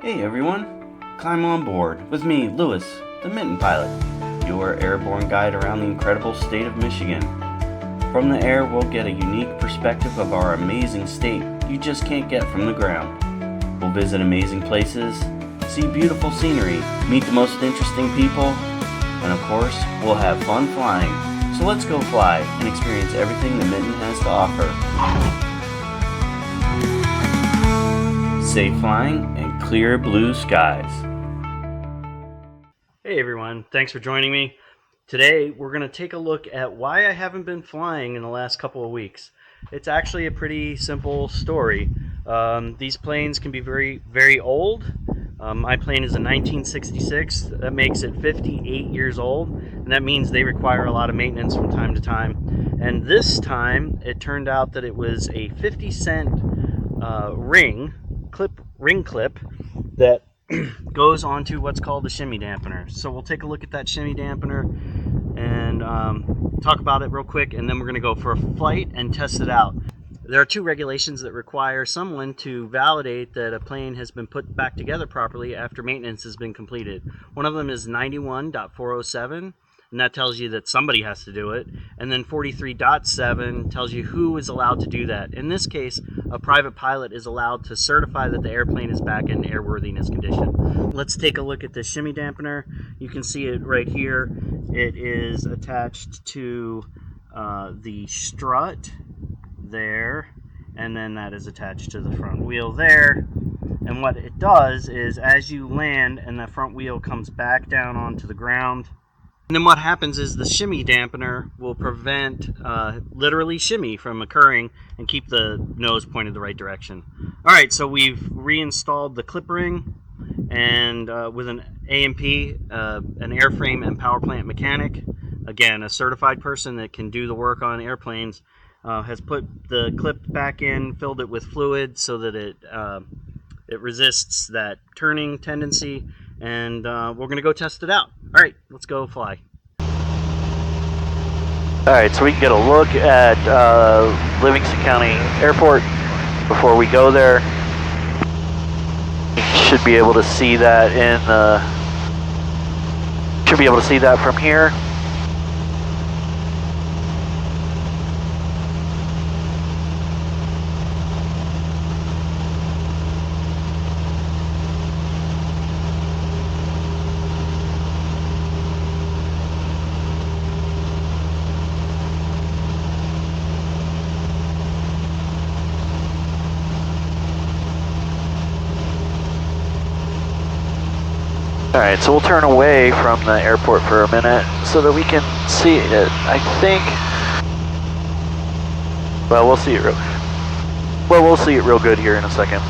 Hey everyone, climb on board with me, Lewis, the Mitten Pilot, your airborne guide around the incredible state of Michigan. From the air, we'll get a unique perspective of our amazing state you just can't get from the ground. We'll visit amazing places, see beautiful scenery, meet the most interesting people, and of course, we'll have fun flying. So let's go fly and experience everything the Mitten has to offer. Safe flying and clear blue skies. Hey everyone, thanks for joining me. Today we're going to take a look at why I haven't been flying in the last couple of weeks. It's actually a pretty simple story. These planes can be very, very old. My plane is a 1966. That makes it 58 years old, and that means they require a lot of maintenance from time to time. And this time, it turned out that it was a 50-cent ring clip that goes onto what's called the shimmy dampener. So we'll take a look at that shimmy dampener and talk about it real quick, and then we're going to go for a flight and test it out. There are two regulations that require someone to validate that a plane has been put back together properly after maintenance has been completed. One of them is 91.407, and that tells you that somebody has to do it. And then 43.7 tells you who is allowed to do that. In this case, a private pilot is allowed to certify that the airplane is back in airworthiness condition. Let's take a look at the shimmy dampener. You can see it right here. It is attached to the strut there, and then that is attached to the front wheel there. And what it does is, as you land and the front wheel comes back down onto the ground, and then what happens is the shimmy dampener will prevent literally shimmy from occurring and keep the nose pointed the right direction. All right, so we've reinstalled the clip ring, and with an A&P, an airframe and power plant mechanic, again, a certified person that can do the work on airplanes, has put the clip back in, filled it with fluid so that it resists that turning tendency, and we're going to go test it out. All right, let's go fly. All right, so we can get a look at Livingston County Airport before we go there. You should be able to see that from here. Alright, so we'll turn away from the airport for a minute so that we can see it. I think, well, we'll see it real good here in a second.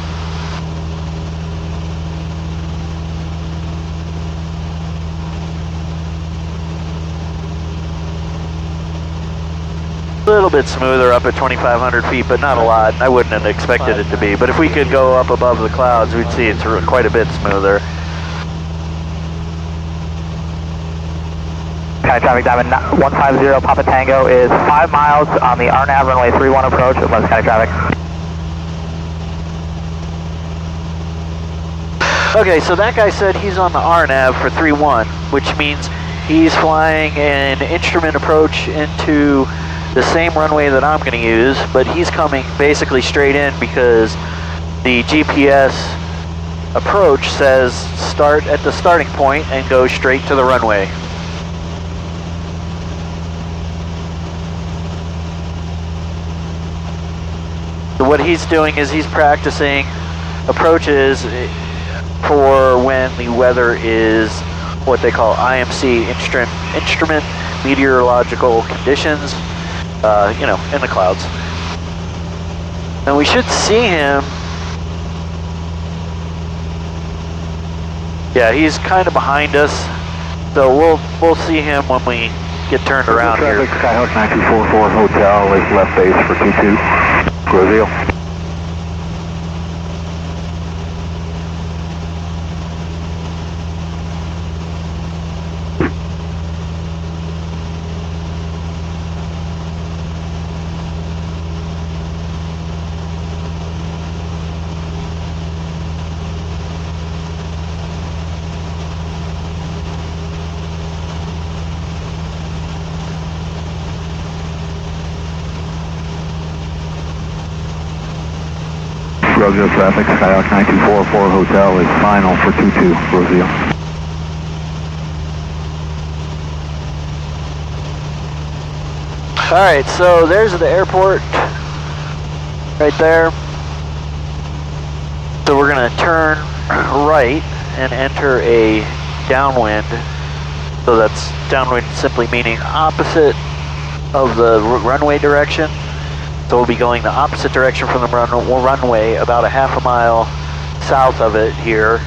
A little bit smoother up at 2,500 feet, but not a lot. I wouldn't have expected it to be, but if we could go up above the clouds, we'd see it's quite a bit smoother. County traffic Diamond 150 Papa Tango is 5 miles on the RNAV runway 31 approach of West County traffic. Okay, so that guy said he's on the RNAV for 3-1, which means he's flying an instrument approach into the same runway that I'm going to use, but he's coming basically straight in because the GPS approach says start at the starting point and go straight to the runway. So what he's doing is he's practicing approaches for when the weather is what they call IMC, instrument meteorological conditions, in the clouds. And we should see him. Yeah, he's kind of behind us, so we'll see him when we get turned around here. Skyhawk 9244 Hotel is left base for Q2. Brazil. 0 traffic, Skyhawk 9244 Hotel is final for 22, Rosio. Alright, so there's the airport right there. So we're going to turn right and enter a downwind. So that's downwind simply meaning opposite of the runway direction. So we'll be going the opposite direction from the runway, about a half a mile south of it here.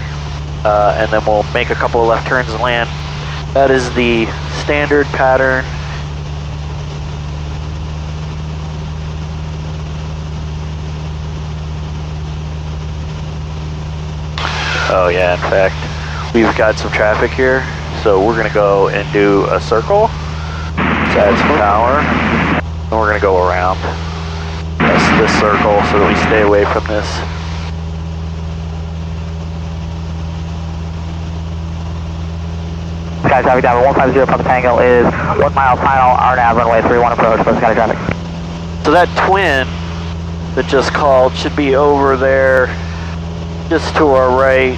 And then we'll make a couple of left turns and land. That is the standard pattern. Oh yeah, in fact, we've got some traffic here, so we're gonna go and do a circle, to add some power, and we're gonna go around this circle so that we stay away from this. Sky traffic down 150 Papa Tango is 1 mile final, RNAV runway 31 approach, close Sky traffic. So that twin that just called should be over there, just to our right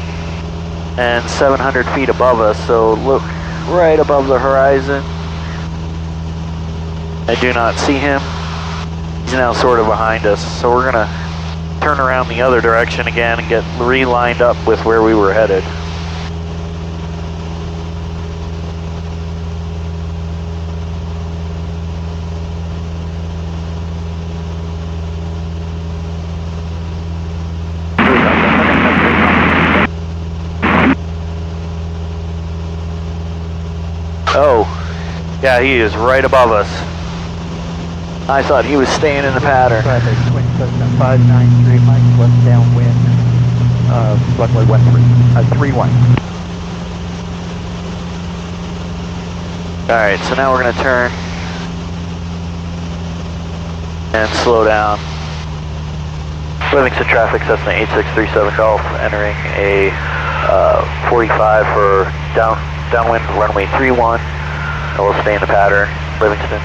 and 700 feet above us, so look right above the horizon. I do not see him. He's now sort of behind us, so we're gonna turn around the other direction again and get re-lined up with where we were headed. Oh, yeah, he is right above us. I thought he was staying in the pattern. Traffic, Twin Cessna 593, Mike, left downwind, runway 31. Alright, so now we're going to turn and slow down. Livingston traffic, Cessna 8637 Golf, entering a 45 for downwind runway 31, and we'll stay in the pattern, Livingston.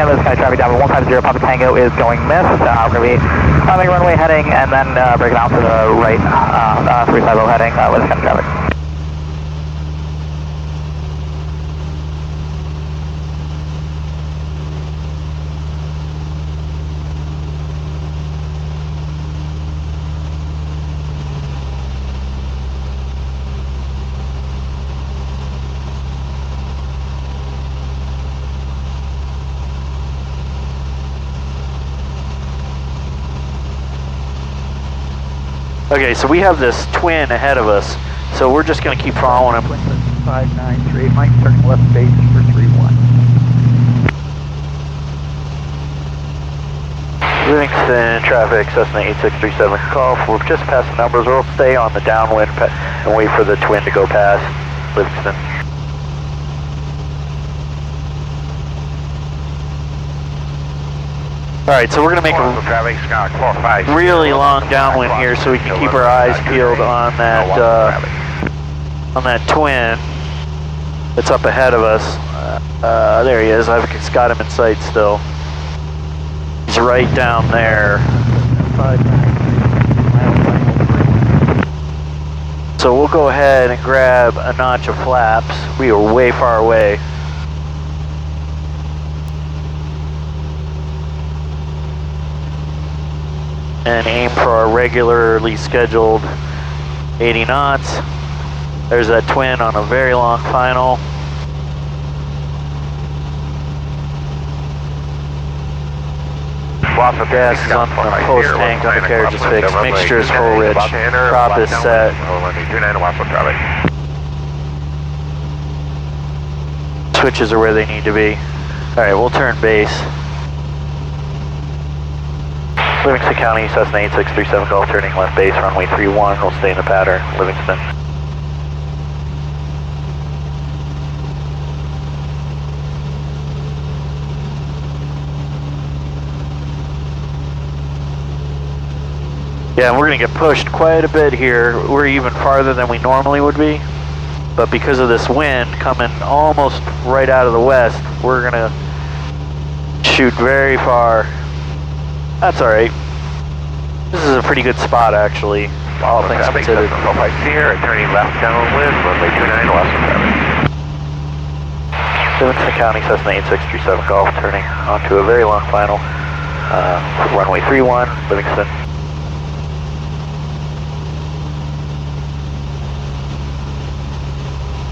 And the Sky traffic down 150 Papa Tango is going missed. We're going to be climbing runway heading and then breaking out to the right, 350 heading with Sky traffic. Okay, so we have this twin ahead of us, so we're just going to keep following him. Twin Cessna 593, Mike, turning left base for 31. Livingston traffic, Cessna 8637 Golf. We're just past the numbers. We'll stay on the downwind and wait for the twin to go past Livingston. Alright, so we're going to make a really long downwind here so we can keep our eyes peeled on that twin that's up ahead of us. There he is. I've got him in sight still. He's right down there. So we'll go ahead and grab a notch of flaps. We are way far away. And aim for our regularly scheduled 80 knots. There's that twin on a very long final. Gas is on the post tank on the carriage is fixed. Mixture is full rich. Prop is set. Switches are where they need to be. Alright, we'll turn base. Livingston County, Cessna 8637 Golf, turning left base, runway 31. We'll stay in the pattern, Livingston. Yeah, and we're going to get pushed quite a bit here. We're even farther than we normally would be. but because of this wind coming almost right out of the west, we're gonna shoot very far. That's alright. This is a pretty good spot actually, all things considered. Here, turning left downwind, runway 29, less than 7. Livingston County, Cessna 8637 Golf, turning onto a very long final. Runway 31, Livingston.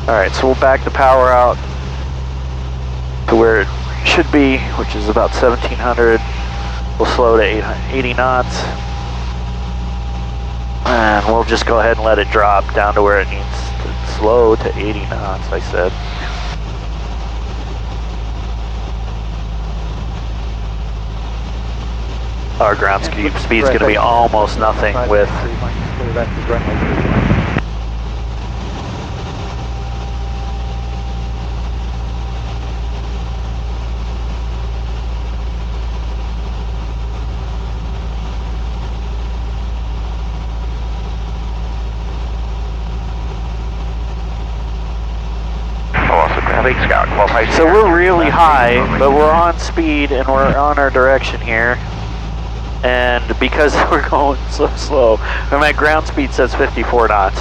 Alright, so we'll back the power out to where it should be, which is about 1700. We'll slow to 80 knots. And we'll just go ahead and let it drop down to where it needs to slow to 80 knots, I said. Our ground speed is going to be almost nothing with so we're really high, but we're on speed and we're on our direction here. And because we're going so slow, and my ground speed says 54 knots.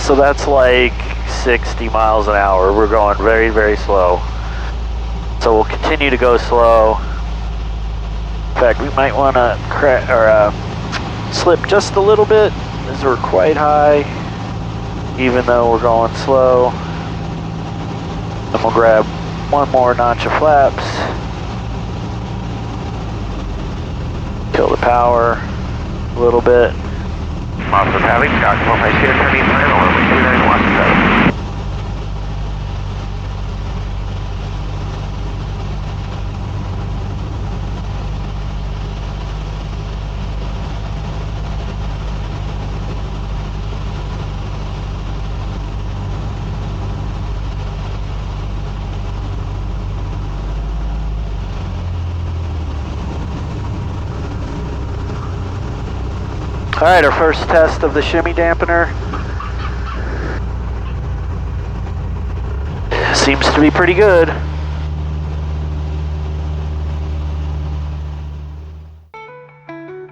So that's like 60 miles an hour. We're going very, very slow. So we'll continue to go slow. In fact, we might want to slip just a little bit as we're quite high, even though we're going slow. Then we'll grab one more notch of flaps. Kill the power a little bit. Monster Valley, Scott, runway here, turning final, runway 29, less than 7. Alright, our first test of the shimmy dampener. Seems to be pretty good.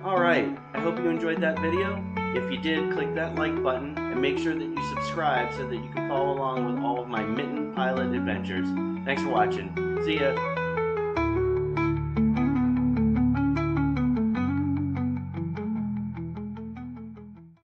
Alright, I hope you enjoyed that video. If you did, click that like button and make sure that you subscribe so that you can follow along with all of my Mitten pilot adventures. Thanks for watching. See ya.